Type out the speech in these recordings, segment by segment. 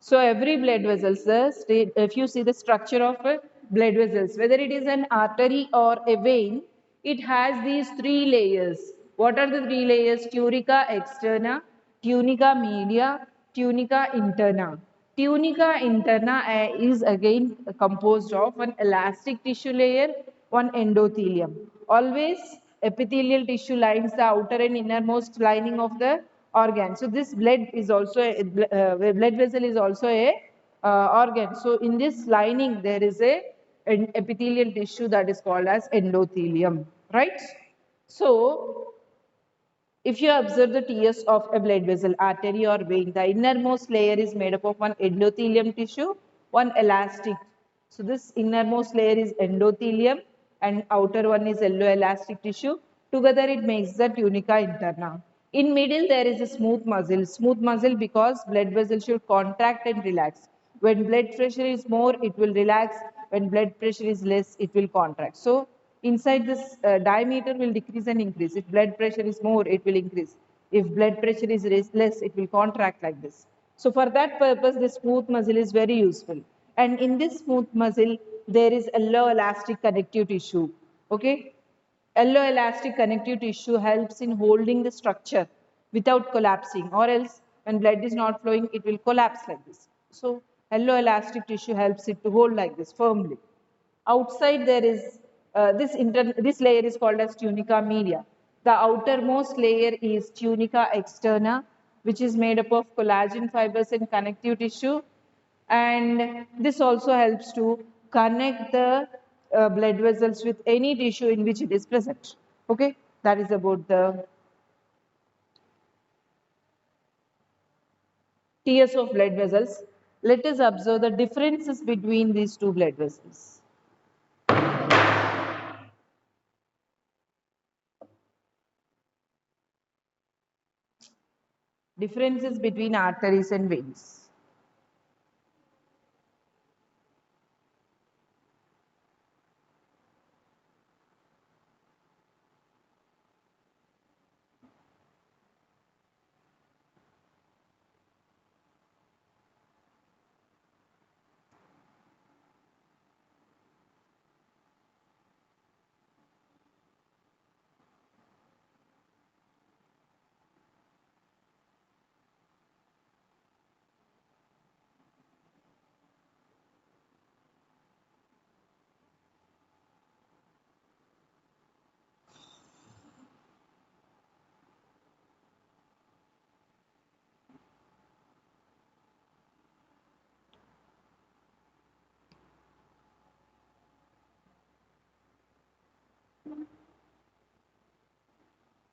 So every blood vessels, if you see the structure of blood vessels, whether it is an artery or a vein, it has these three layers. What are the three layers? Tunica externa, tunica media, tunica interna. Tunica interna is again composed of one elastic tissue layer, one endothelium. Always epithelial tissue lines the outer and innermost lining of the organ. So this blood is also blood vessel is also a organ. So in this lining there is an epithelial tissue that is called as endothelium, right? So if you observe the TS of a blood vessel, artery or vein, the innermost layer is made up of one endothelium tissue, one elastic. So this innermost layer is endothelium and outer one is yellow elastic tissue. Together it makes the tunica interna. In middle there is a smooth muscle because blood vessel should contract and relax. When blood pressure is more, it will relax. When blood pressure is less, it will contract. So inside this diameter will decrease and increase. If blood pressure is more, it will increase. If blood pressure is less, it will contract like this. So for that purpose, this smooth muscle is very useful. And in this smooth muscle, there is yellow elastic connective tissue. Okay? Yellow elastic connective tissue helps in holding the structure without collapsing, or else when blood is not flowing, it will collapse like this. So yellow elastic tissue helps it to hold like this firmly. Outside there is this layer is called as tunica media. The outermost layer is tunica externa, which is made up of collagen fibers and connective tissue, and this also helps to connect the blood vessels with any tissue in which it is present. Okay, that is about the tiers of blood vessels. Let us observe the differences between these two blood vessels. Differences between arteries and veins.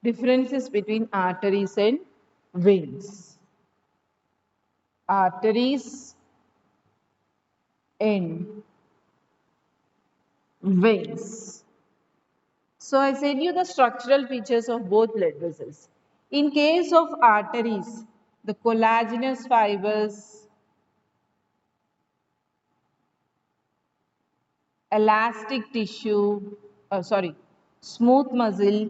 Differences between arteries and veins. Arteries and veins. So I said you the structural features of both blood vessels. In case of arteries, the collagenous fibers, elastic tissue, smooth muscle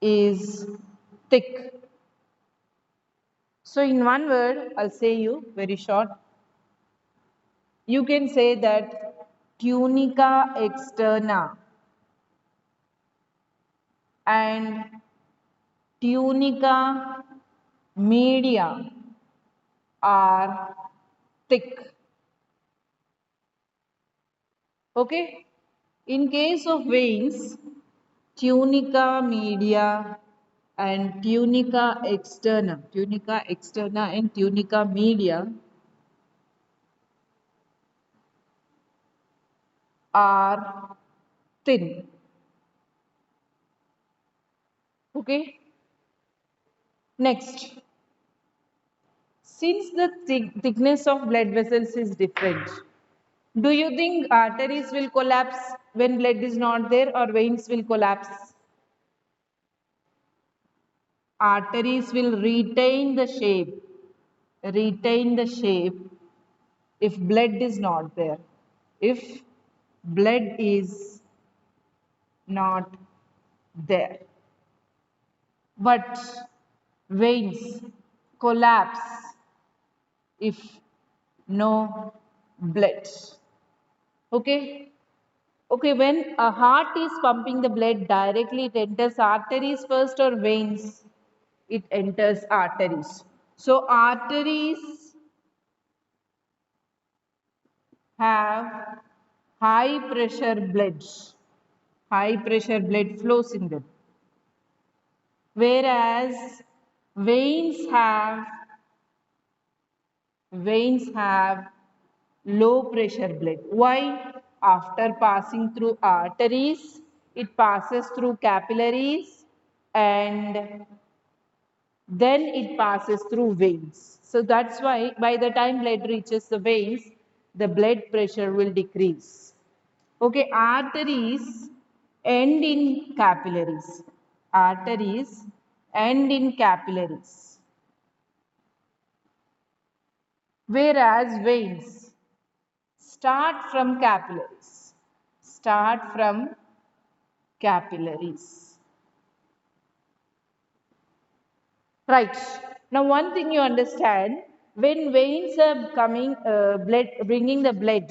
is thick. So in one word, I'll say you very short. You can say that tunica externa and tunica media are thick. Okay? In case of veins, tunica media and tunica externa and tunica media are thin. Okay? Next, since the thickness of blood vessels is different, do you think arteries will collapse when blood is not there or veins will collapse? Arteries will retain the shape if blood is not there. If blood is not there. But veins collapse if no blood. Okay. Okay, when a heart is pumping the blood directly, it enters arteries first or veins? It enters arteries. So arteries have high pressure blood. High pressure blood flows in them. Whereas veins have low pressure blood. Why? After passing through arteries, it passes through capillaries and then it passes through veins. So that's why by the time blood reaches the veins, the blood pressure will decrease. Okay, arteries end in capillaries. Arteries end in capillaries. Whereas veins start from capillaries. Start from capillaries. Right. Now, one thing you understand, when veins are coming, bringing the blood,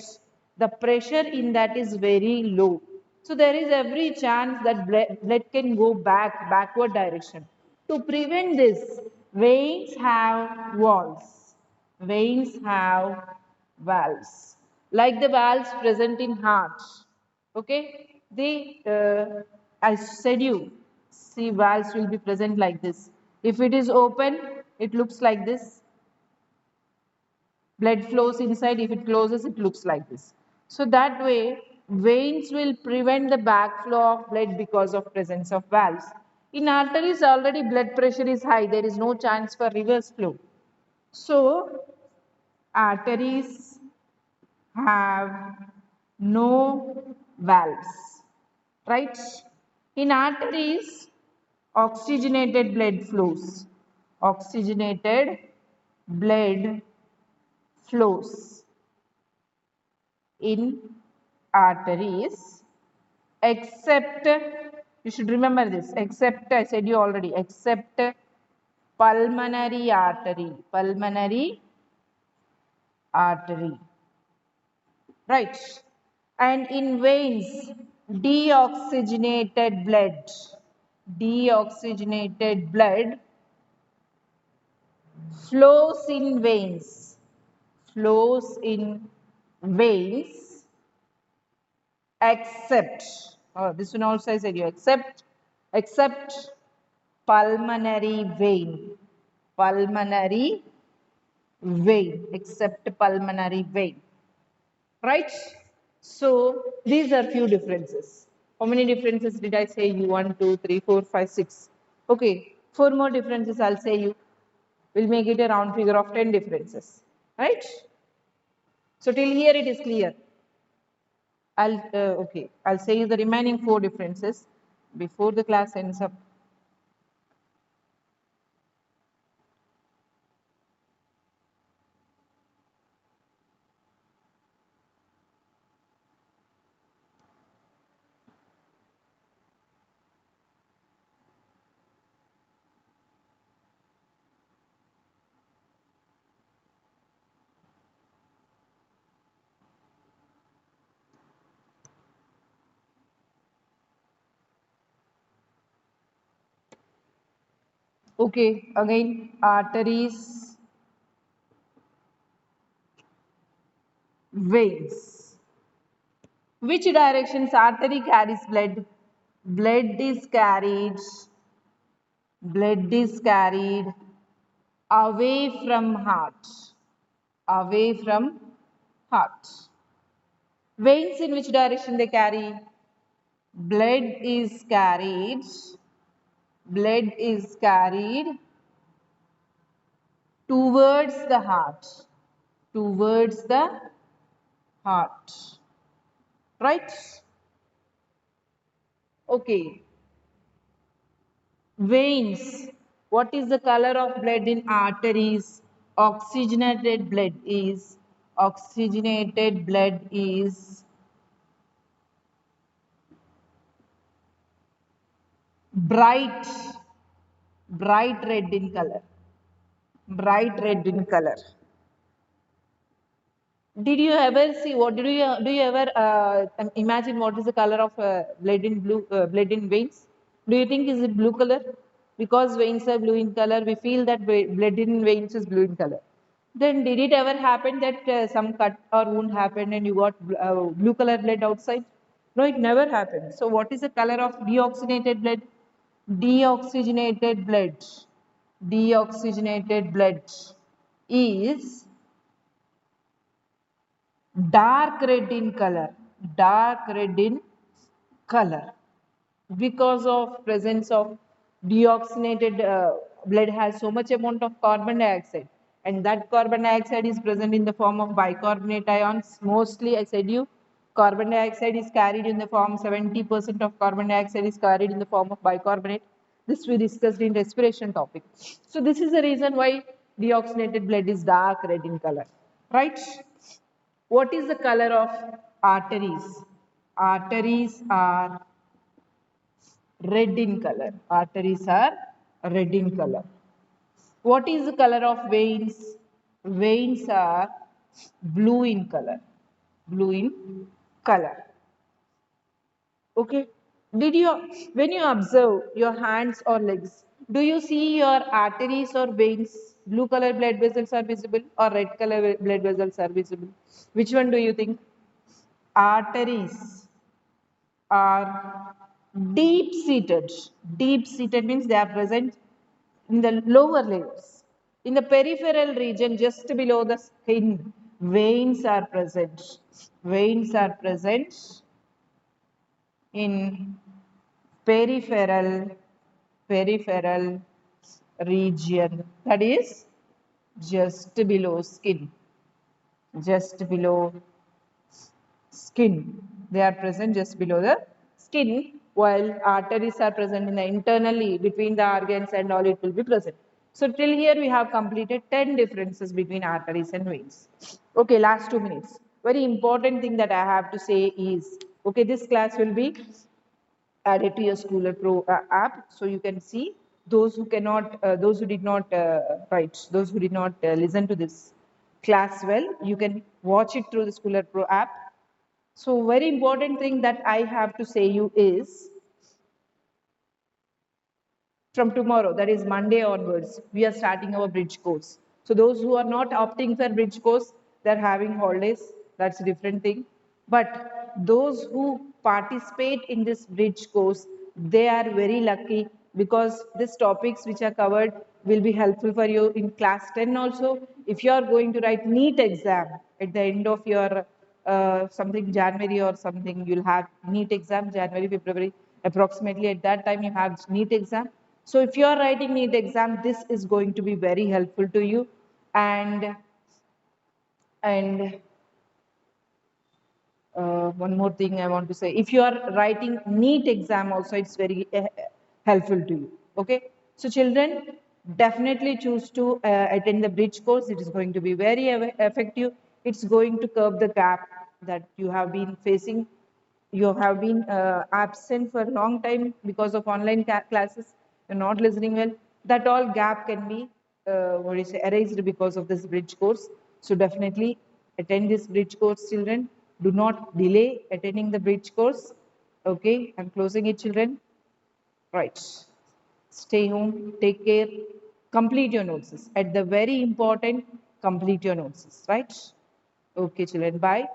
the pressure in that is very low. So there is every chance that blood can go backward direction. To prevent this, veins have walls. Veins have valves, like the valves present in heart. Okay, I said you, see valves will be present like this. If it is open, it looks like this. Blood flows inside. If it closes, it looks like this. So that way, veins will prevent the backflow of blood because of presence of valves. In arteries, already blood pressure is high. There is no chance for reverse flow. So, arteries have no valves, right? In arteries, oxygenated blood flows. Oxygenated blood flows in arteries, except, you should remember this, except, I said you already, except pulmonary artery. Pulmonary artery. Right. And in veins, deoxygenated blood. Deoxygenated blood flows in veins. Flows in veins, except, oh, this one also I said you, except pulmonary vein. Pulmonary vein, except pulmonary vein. Right? So these are few differences. How many differences did I say you? 1, 2, 3, 4, 5, 6. Okay, 4 more differences I'll say you. We'll make it a round figure of 10 differences. Right? So till here it is clear. I'll say you the remaining 4 differences before the class ends up. Okay, again, arteries, veins. Which directions artery carries blood? Blood is carried, blood is carried away from heart. Away from heart. Veins in which direction they carry? Blood is carried, blood is carried towards the heart. Towards the heart. Right? Okay. Veins. What is the color of blood in arteries? Oxygenated blood is bright bright red in color, bright red in color. Did you ever see what do you ever imagine what is the color of blood in blood in veins? Do you think is it blue color? Because veins are blue in color, we feel that blood in veins is blue in color. Then did it ever happen that some cut or wound happened and you got blue color blood outside? No, it never happened. So what is the color of deoxygenated blood? Deoxygenated blood. Deoxygenated blood is dark red in color, dark red in color, because of presence of deoxygenated blood has so much amount of carbon dioxide, and that carbon dioxide is present in the form of bicarbonate ions. Mostly I said you carbon dioxide is carried in the form 70% of carbon dioxide is carried in the form of bicarbonate. This we discussed in respiration topic. So this is the reason why deoxygenated blood is dark red in color, right? What is the color of arteries? Arteries are red in color. Arteries are red in color. What is the color of veins? Veins are blue in color. Blue in color. Okay. Did you, when you observe your hands or legs, do you see your arteries or veins? Blue color blood vessels are visible or red color blood vessels are visible? Which one do you think? Arteries are deep seated. Deep seated means they are present in the lower layers. In the peripheral region, just below the skin, veins are present. Veins are present in peripheral region, that is just below skin, just below skin. They are present just below the skin, while arteries are present in the internally between the organs and all it will be present. So till here we have completed 10 differences between arteries and veins. Okay, last 2 minutes. Very important thing that I have to say is, okay, this class will be added to your Schooler Pro app, so you can see those who cannot, those who did not those who did not listen to this class well, you can watch it through the Schooler Pro app. So very important thing that I have to say you is, from tomorrow, that is Monday onwards, we are starting our bridge course. So those who are not opting for bridge course, they're having holidays, that's a different thing. But those who participate in this bridge course, they are very lucky, because these topics which are covered will be helpful for you in class 10 also. If you are going to write NEET exam at the end of your something January or something, you'll have NEET exam, January, February, approximately at that time you have NEET exam. So if you are writing NEET exam, this is going to be very helpful to you. And one more thing I want to say, if you are writing NEET exam also, it's very helpful to you. Okay, so children, definitely choose to attend the bridge course. It is going to be very effective. It's going to curb the gap that you have been facing. You have been absent for a long time because of online classes. You're not listening well. That all gap can be what do you say, erased because of this bridge course. So definitely attend this bridge course, children. Do not delay attending the bridge course. Okay, I'm closing it, children. Right. Stay home, take care, complete your notes. At the very important, complete your notes, right? Okay, children, bye.